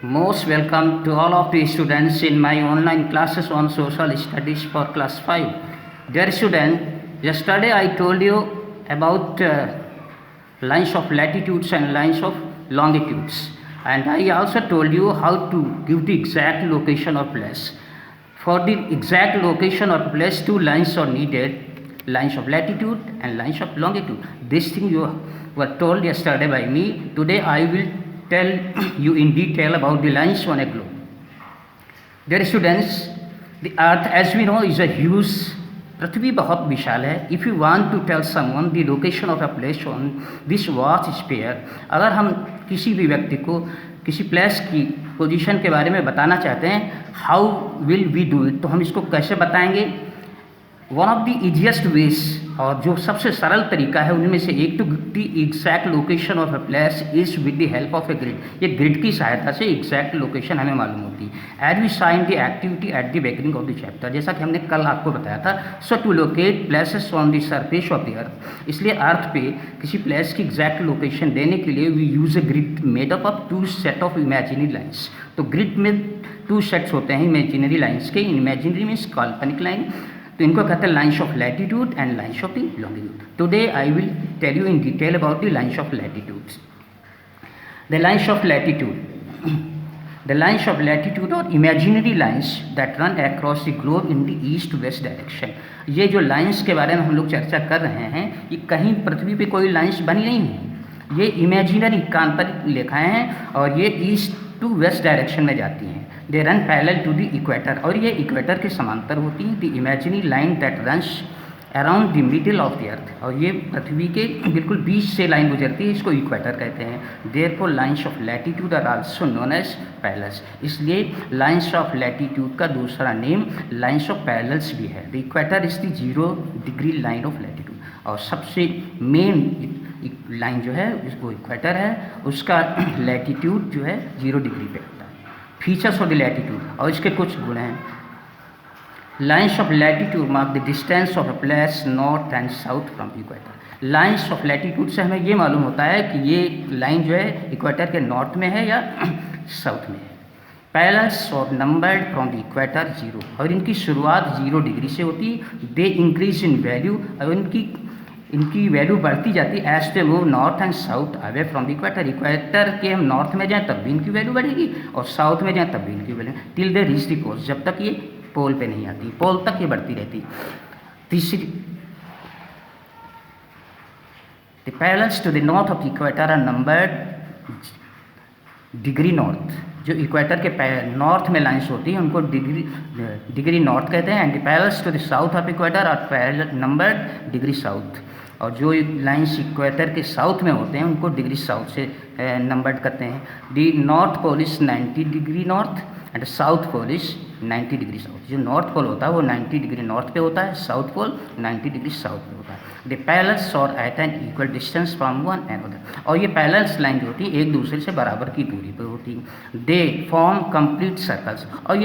Most welcome to all of the students in my online classes on social studies for class 5. Dear student, yesterday I told you about lines of latitudes and lines of longitudes, and I also told you how to give the exact location of place. For the exact location of place, two lines are needed, lines of latitude and lines of longitude. This thing you were told yesterday by me. Today I will tell you in detail about the lines on a globe. Dear students, the earth as we know is a huge, पृथ्वी बहुत विशाल है. If you want to tell someone the location of a place on this vast sphere, अगर हम किसी भी व्यक्ति को किसी प्लेस की पोजीशन के बारे में बताना चाहते हैं, how will we do it, तो हम इसको कैसे बताएंगे. One of the easiest ways, और जो सबसे सरल तरीका है उनमें से एक, to the exact location of a place is with the help of a grid. ये ग्रिड की सहायता से एग्जैक्ट लोकेशन हमें मालूम होती है. As we sign the activity at the beginning of the chapter, जैसा कि हमने कल आपको बताया था. So to locate places on the surface of the earth, इसलिए अर्थ पे किसी प्लेस की एग्जैक्ट लोकेशन देने के लिए we use a grid made up of two set of imaginary lines. तो ग्रिड में टू सेट्स होते हैं इमेजिनरी लाइन्स के. इमेजिनरी मीन्स काल्पनिक लाइन, तो इनको कहते हैं lines of latitude and lines of the longitude. Today I will tell you in detail about the lines of latitude. The lines of latitude, the lines of latitude और imaginary lines that run across the globe in the east west direction. ये जो lines के बारे में हम लोग चर्चा कर रहे हैं, ये कहीं पृथ्वी पे कोई लाइन्स बनी नहीं है. ये इमेजिनरी काल्पनिक रेखाएँ हैं और ये ईस्ट टू वेस्ट डायरेक्शन में जाती हैं. They run parallel to the equator, और ये इक्वेटर के समांतर होती हैं. The imaginary line that runs around the middle of the earth, और ये पृथ्वी के बिल्कुल बीच से लाइन गुजरती है, इसको इक्वेटर कहते हैं. Therefore lines of latitude are also known as parallels, इसलिए लाइन्स ऑफ लैटिट्यूड का दूसरा नेम लाइन्स ऑफ पैरेलल्स भी है. The equator is the 0 degree line of latitude, और सबसे मेन लाइन जो है वो इक्वेटर है, उसका लैटिट्यूड जो है 0 डिग्री पे होता है. फीचर्स ऑफ द लैटिट्यूड, और इसके कुछ गुण हैं. Lines of latitude mark the distance of a place north and south from equator. Lines of latitude से हमें ये मालूम होता है कि ये लाइन जो है इक्वेटर के नॉर्थ में है या साउथ में है. पैरेलल्स और नंबर्ड फ्रॉम द इक्वेटर 0, और इनकी शुरुआत 0 डिग्री से होती. दे इंक्रीज इन वैल्यू, और इनकी वैल्यू बढ़ती जाती है as they move north and south away from the equator. Equator के हम नॉर्थ में जाएं तब भी इनकी वैल्यू बढ़ेगी, और साउथ में जाएं तब भी इनकी value, till they reach the pole, जब तक ये पोल पे नहीं आती. पोल तक ये बढ़ती रहती. तीसरी, the parallels to the north of the equator are numbered degree north. जो इक्वेटर के नॉर्थ में लाइन्स होती हैं उनको डिग्री नॉर्थ कहते हैं. And the parallels to the south of equator are parallel numbered degree south, और जो लाइन्स इक्वेटर के साउथ में होते हैं उनको डिग्री साउथ से नंबर्ड करते हैं. The north pole is 90 degree north and south pole is 90 degree south. जो नॉर्थ पोल होता है वो 90 डिग्री नॉर्थ पे होता है, साउथ पोल 90 डिग्री साउथ पे होता है. The parallels are at an equal distance from one another, और ये पैरेलल्स लाइन जो होती है एक दूसरे से बराबर की दूरी पर होती है. दे फॉर्म कंप्लीट सर्कल्स, और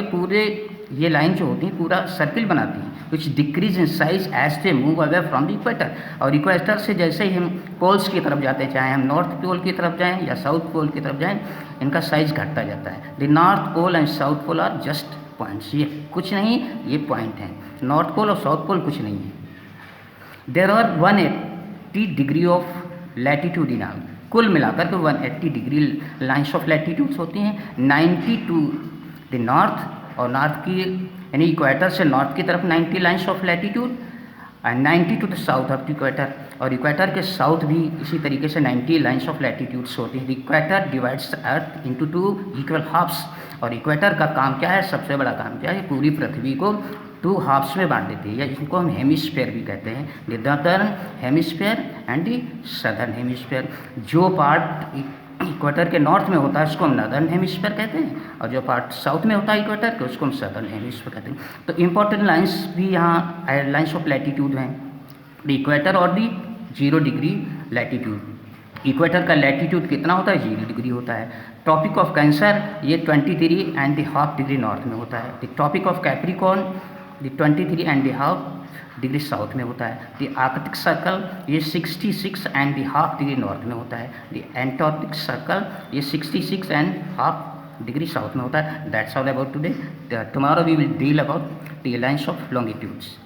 ये लाइन जो होती है पूरा सर्किल बनाती हैं. Which decrease in size as they move away from the equator, और इक्वेटर से जैसे ही हम पोल्स की तरफ जाते हैं, चाहे हम नॉर्थ पोल की तरफ जाएं या साउथ पोल की तरफ जाएं, इनका साइज घटता जाता है. The north pole and south pole are just points, ये कुछ नहीं, ये पॉइंट हैं. नॉर्थ पोल और साउथ पोल कुछ नहीं है. There are 180 degree of latitude in all, कुल मिलाकर के 180 डिग्री लाइन्स ऑफ लैटिट्यूड्स होती हैं. 90 टू द नॉर्थ, और नॉर्थ की यानी इक्वेटर से नॉर्थ की तरफ 90 lines of latitude, and 90 to the south of the equator, और इक्वेटर के साउथ भी इसी तरीके से 90 लाइन्स ऑफ लैटिट्यूड्स होती हैं. इक्वेटर डिवाइड्स अर्थ इनटू 2 इक्वल हाफ्स, और इक्वेटर का काम क्या है, सबसे बड़ा काम क्या है, पूरी पृथ्वी को 2 हाफ्स में बांट देती है, या जिनको हम हेमिस्फीयर भी कहते हैं. The northern hemisphere and the southern hemisphere. जो पार्ट इक्वेटर के नॉर्थ में होता है उसको हम नॉर्दर्न हेमिस्फीयर कहते हैं, और जो पार्ट साउथ में होता है इक्वेटर के उसको हम सदर्न हेमिस्फीयर कहते हैं. तो इंपॉर्टेंट लाइन्स भी यहाँ लाइन्स ऑफ लैटिट्यूड हैं. द इक्वेटर और द 0 डिग्री लैटिट्यूड. इक्वेटर का लैटिट्यूड कितना होता है, 0 डिग्री होता है. ट्रॉपिक ऑफ कैंसर ये 23 and the half degree north में होता है. The Tropic of Capricorn the 23 and the half degree south में होता है. द आर्कटिक सर्कल ये 66 and the half degree north में होता है. द एंटार्क्टिक सर्कल ये 66 एंड हाफ डिग्री साउथ में होता है. That's all about today. Tomorrow we will deal about the lines of longitudes.